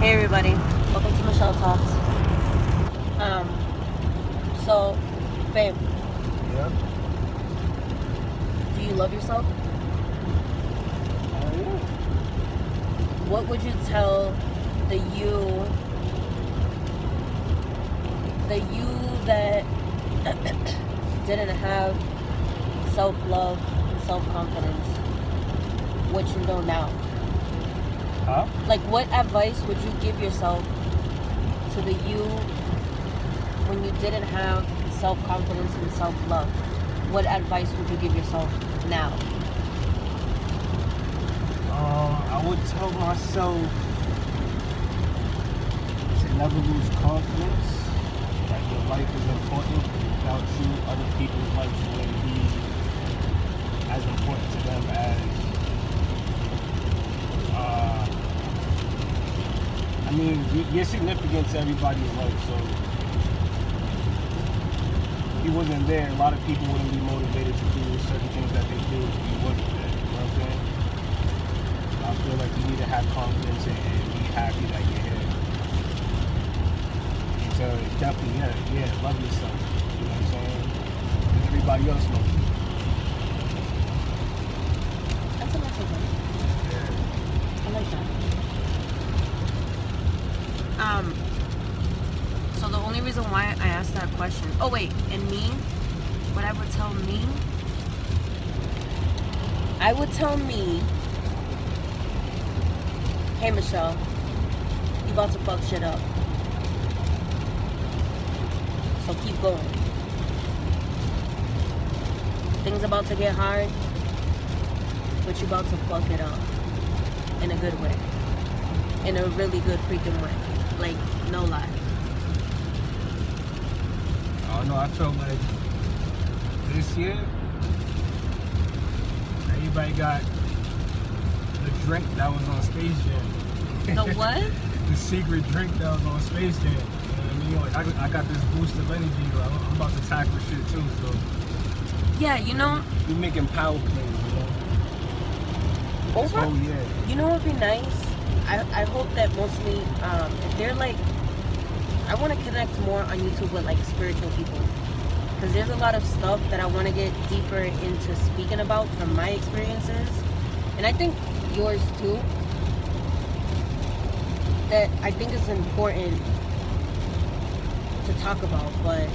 Hey everybody, welcome to Michelle Talks. So, babe, Yeah. do you love yourself? Yeah. What would you tell the you that didn't have self-love and self-confidence, what you know now? Huh? Like, what advice would you give yourself to the you when you didn't have self-confidence and self-love? What advice would you give yourself now? I would tell myself to never lose confidence. That your life is important. Without you, other people's lives wouldn't be as important to them as. You're significant to everybody's life, so if you wasn't there, a lot of people wouldn't be motivated to do certain things that they do if you wasn't there. You know what I'm saying? I feel like you need to have confidence and be happy that you're here. So definitely, love yourself. You know what I'm saying? Because everybody else knows you. That's a nice advice. Yeah. I like that. So the only reason why I asked that question, oh wait, and me, what I would tell me, hey Michelle, you about to fuck shit up. So keep going. Things about to get hard, but you about to fuck it up in a good way. In a really good freaking way. Like, no lie. I don't know, I felt like this year, everybody got the drink that was on Space Jam. The what? The secret drink that was on Space Jam. You know what I mean? Like, I got this boost of energy. Like, I'm about to tackle shit too, so. Yeah, you know. We making power plays, you know? Over. Oh, yeah. You know what would be nice? I hope that mostly, if they're like, I want to connect more on YouTube with like spiritual people. Because there's a lot of stuff that I want to get deeper into speaking about from my experiences. And I think yours too. That I think is important to talk about. But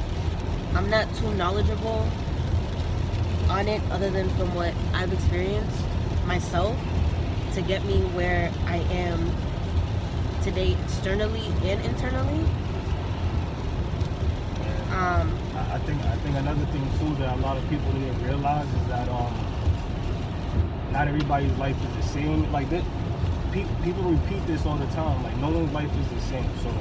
I'm not too knowledgeable on it other than from what I've experienced myself to get me where I am today externally and internally. I think another thing too that a lot of people didn't realize is that not everybody's life is the same. Like that, people repeat this all the time. Like no one's life is the same. So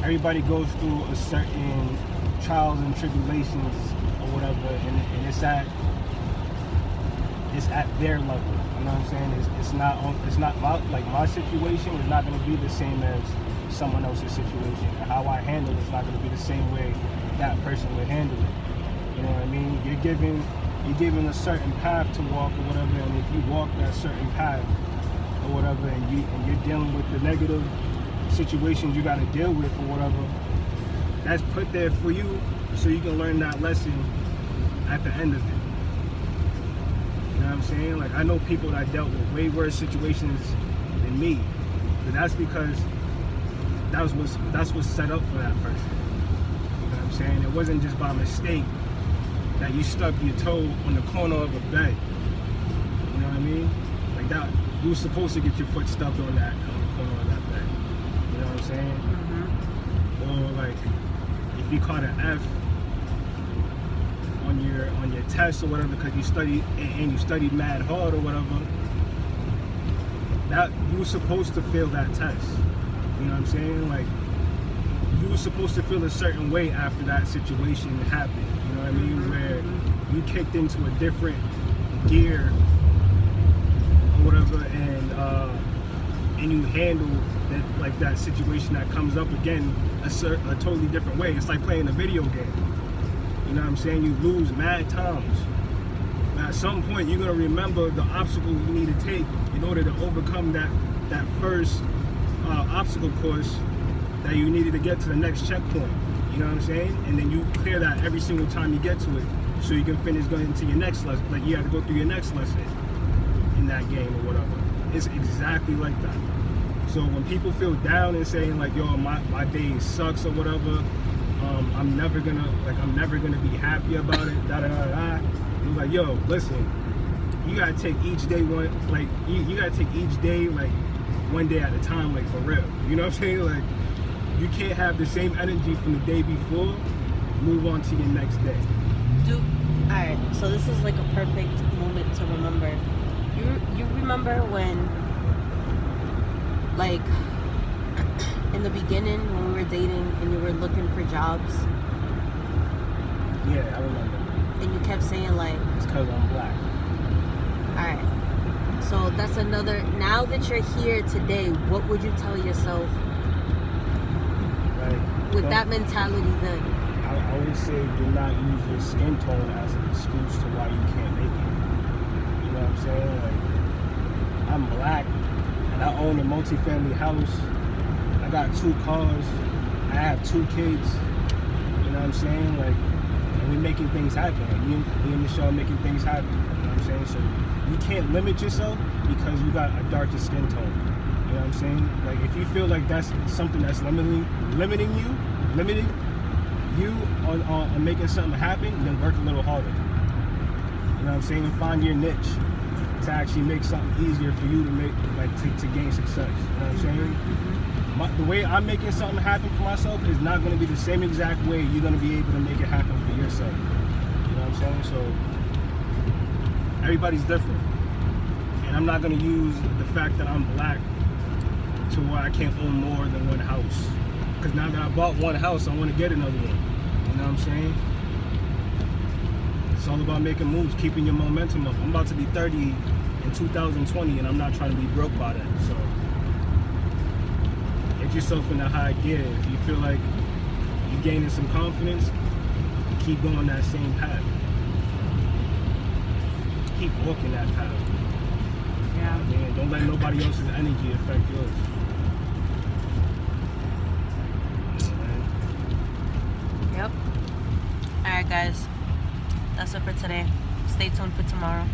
everybody goes through a certain trials and tribulations or whatever, and it's at their level. You know what I'm saying? It's not my situation is not going to be the same as someone else's situation. And how I handle it is not going to be the same way that person would handle it. You know what I mean? You're given a certain path to walk or whatever, and if you walk that certain path or whatever, and you're dealing with the negative situations you got to deal with or whatever, that's put there for you so you can learn that lesson at the end of it. You know what I'm saying? Like I know people that dealt with way worse situations than me, but that's because that's what's set up for that person. You know what I'm saying? It wasn't just by mistake that you stubbed your toe on the corner of a bed. You know what I mean? Like that, you were supposed to get your foot stubbed on the corner of that bed. You know what I'm saying? Mm-hmm. Or like if you caught an F on your test or whatever because you studied mad hard or whatever, that you were supposed to fail that test. You know what I'm saying? Like you were supposed to feel a certain way after that situation happened. You know what I mean? Where you kicked into a different gear or whatever, and you handle that situation that comes up again a totally different way. It's like playing a video game. You know what I'm saying? You lose mad times. But at some point, you're gonna remember the obstacles you need to take in order to overcome that first obstacle course that you needed to get to the next checkpoint. You know what I'm saying? And then you clear that every single time you get to it, so you can finish going into your next lesson. Like you have to go through your next lesson in that game or whatever. It's exactly like that. So when people feel down and saying like, yo, my day sucks or whatever, I'm never gonna be happy about it, da da da da. It's like, yo, listen, you gotta take each day you gotta take each day like one day at a time, like for real. You know what I'm saying? Like you can't have the same energy from the day before, move on to your next day. Alright, so this is like a perfect moment to remember. You remember when, like, in the beginning when we were dating and you were looking for jobs? Yeah, I remember. And you kept saying like, it's because I'm black. Alright, so that's another, now that you're here today, what would you tell yourself with that mentality then? I always say do not use your skin tone as an excuse to why you can't make it. You know what I'm saying? Like, I'm black and I own a multi-family house. I got 2 cars. I have 2 kids. You know what I'm saying? Like, and we're making things happen. Like, me and Michelle are making things happen. You know what I'm saying? So you can't limit yourself because you got a darker skin tone. You know what I'm saying? Like, if you feel like that's something that's limiting you on making something happen, then work a little harder. You know what I'm saying? Find your niche to actually make something easier for you to make, like, to gain success. You know what I'm saying? The way I'm making something happen for myself is not going to be the same exact way you're going to be able to make it happen for yourself. You know what I'm saying? So everybody's different. And I'm not going to use the fact that I'm black to where I can't own more than one house. Because now that I bought one house, I want to get another one. You know what I'm saying? It's all about making moves, keeping your momentum up. I'm about to be 30 in 2020, and I'm not trying to be broke by that. So get yourself in a high gear. If you feel like you're gaining some confidence, keep going that same path. Keep walking that path. Yeah. Man, don't let nobody else's energy affect yours. Yep. Alright guys, that's it for today. Stay tuned for tomorrow.